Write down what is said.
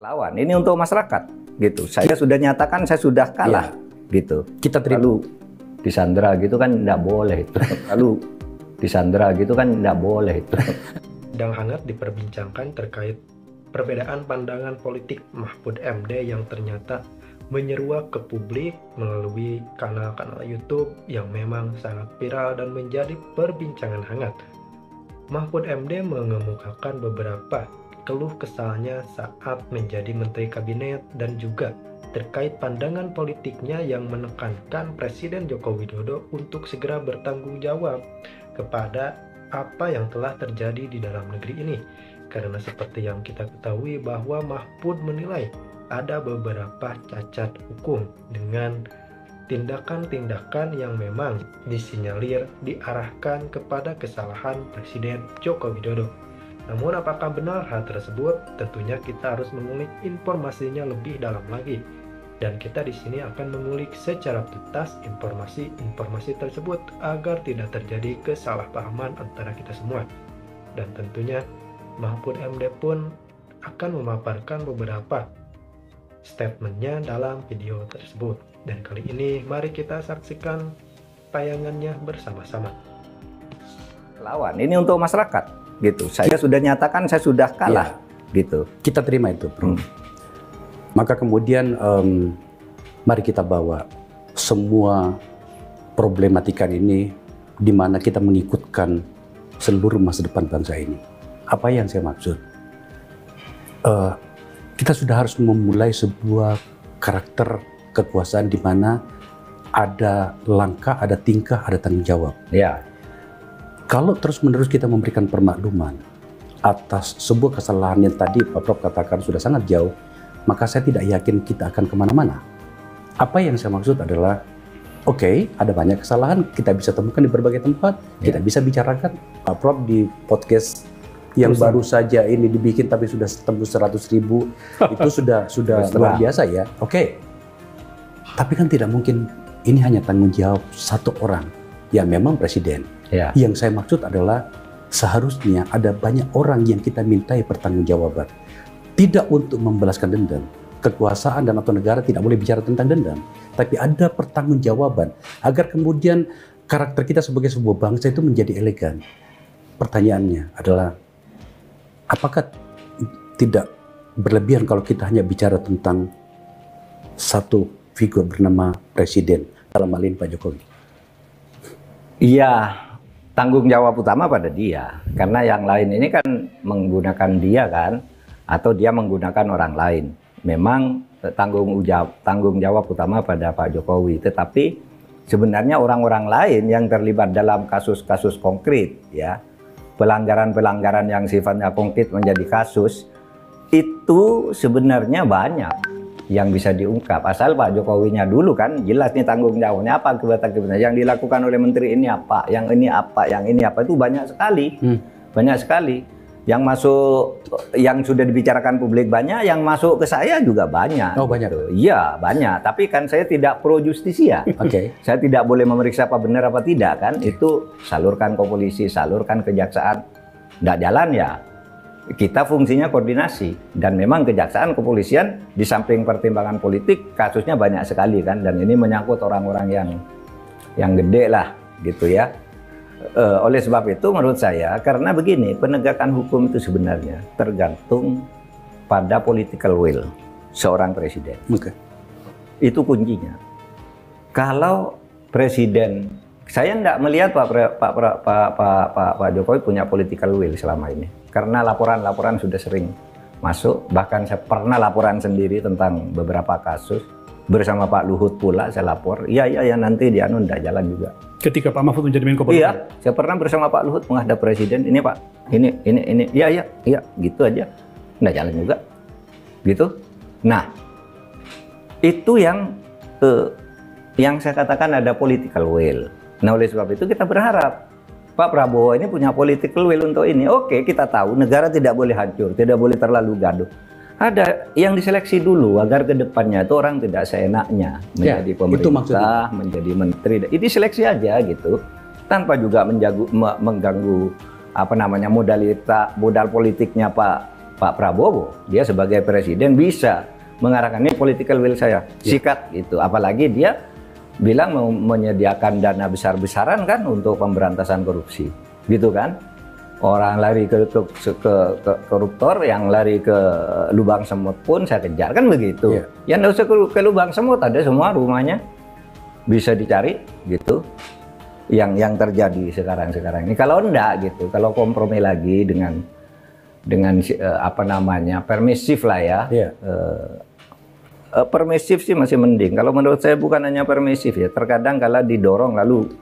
lawan. Ini untuk masyarakat, gitu. Saya sudah nyatakan saya sudah kalah, gitu. Kita terima. Lalu disandera gitu kan nggak boleh itu. Lalu disandera gitu kan nggak boleh itu. Sedang hangat diperbincangkan terkait perbedaan pandangan politik Mahfud MD yang ternyata menyeruak ke publik melalui kanal-kanal YouTube yang memang sangat viral dan menjadi perbincangan hangat. Mahfud MD mengemukakan beberapa keluh kesalnya saat menjadi Menteri Kabinet dan juga terkait pandangan politiknya yang menekankan Presiden Joko Widodo untuk segera bertanggung jawab kepada apa yang telah terjadi di dalam negeri ini. Karena seperti yang kita ketahui bahwa Mahfud menilai ada beberapa cacat hukum dengan tindakan-tindakan yang memang disinyalir diarahkan kepada kesalahan Presiden Joko Widodo. Namun apakah benar hal tersebut? Tentunya kita harus mengulik informasinya lebih dalam lagi. Dan kita di sini akan mengulik secara tuntas informasi-informasi tersebut agar tidak terjadi kesalahpahaman antara kita semua. Dan tentunya Mahfud MD pun akan memaparkan beberapa statementnya dalam video tersebut. Dan kali ini mari kita saksikan tayangannya bersama-sama. Lawan, ini untuk masyarakat, gitu. Saya sudah nyatakan saya sudah kalah, gitu. Kita terima itu, Bro. Maka kemudian mari kita bawa semua problematika ini di mana kita mengikutkan seluruh masa depan bangsa ini. Apa yang saya maksud? Kita sudah harus memulai sebuah karakter kekuasaan di mana ada langkah, ada tingkah, ada tanggung jawab. Ya. Kalau terus-menerus kita memberikan permakluman atas sebuah kesalahan yang tadi Pak Prof katakan sudah sangat jauh, maka saya tidak yakin kita akan kemana-mana. Apa yang saya maksud adalah, oke, ada banyak kesalahan, kita bisa temukan di berbagai tempat, kita bisa bicarakan. Pak Prof di podcast yang baru saja ini dibikin tapi sudah tembus 100.000, itu sudah luar biasa ya. Oke. Tapi kan tidak mungkin ini hanya tanggung jawab satu orang yang memang presiden. Ya. Yang saya maksud adalah seharusnya ada banyak orang yang kita mintai pertanggungjawaban. Tidak untuk membalaskan dendam. Kekuasaan dan atau negara tidak boleh bicara tentang dendam. Tapi ada pertanggungjawaban agar kemudian karakter kita sebagai sebuah bangsa itu menjadi elegan. Pertanyaannya adalah, apakah tidak berlebihan kalau kita hanya bicara tentang satu figur bernama presiden, dalam hal ini Pak Jokowi? Iya, tanggung jawab utama pada dia. Karena yang lain ini kan menggunakan dia kan, atau dia menggunakan orang lain. Memang tanggung jawab utama pada Pak Jokowi. Tetapi sebenarnya orang-orang lain yang terlibat dalam kasus-kasus konkret, ya, pelanggaran-pelanggaran yang sifatnya konkret menjadi kasus, itu sebenarnya banyak yang bisa diungkap. Asal Pak Jokowinya dulu kan jelas nih tanggung jawabnya apa, akibat-akibatnya yang dilakukan oleh menteri ini apa, yang ini apa, yang ini apa, itu banyak sekali. Banyak sekali. Yang masuk, yang sudah dibicarakan publik banyak, yang masuk ke saya juga banyak. Oh, banyak? Gitu. Iya, banyak. Tapi kan saya tidak pro justisia. Oke. Saya tidak boleh memeriksa apa benar apa tidak kan. Itu salurkan ke polisi, salurkan ke kejaksaan. Nggak jalan ya, kita fungsinya koordinasi. Dan memang kejaksaan, kepolisian di samping pertimbangan politik, kasusnya banyak sekali kan. Dan ini menyangkut orang-orang yang gede lah gitu ya. Oleh sebab itu menurut saya, karena begini, penegakan hukum itu sebenarnya tergantung pada political will seorang presiden. Itu kuncinya. Kalau presiden, saya tidak melihat Pak Jokowi punya political will selama ini. Karena laporan-laporan sudah sering masuk, bahkan saya pernah laporan sendiri tentang beberapa kasus. Bersama Pak Luhut pula saya lapor, iya nanti di anu tidak jalan juga. Ketika Pak Mahfud menjadi Menko Polhukam? Iya, saya pernah bersama Pak Luhut menghadap presiden, ini Pak, ini, iya, gitu aja, nggak jalan juga, gitu. Nah, itu yang saya katakan ada political will. Nah, oleh sebab itu kita berharap Pak Prabowo ini punya political will untuk ini. Oke, kita tahu negara tidak boleh hancur, tidak boleh terlalu gaduh. Ada yang diseleksi dulu agar ke depannya itu orang tidak seenaknya menjadi pemerintah, menjadi menteri. Ini seleksi aja gitu, tanpa juga mengganggu modal politiknya Pak Pak Prabowo, dia sebagai presiden bisa mengarahkan ini political will saya, sikat gitu. Apalagi dia bilang mau menyediakan dana besar-besaran kan untuk pemberantasan korupsi, gitu kan? Orang lari ke koruptor, yang lari ke lubang semut pun saya kejar kan begitu. Ya nggak usah ke lubang semut, ada semua rumahnya bisa dicari gitu. Yang terjadi sekarang ini. Kalau enggak gitu, kalau kompromi lagi dengan apa namanya permisif lah ya. Permisif sih masih mending. Kalau menurut saya bukan hanya permisif ya. Terkadang kalau didorong lalu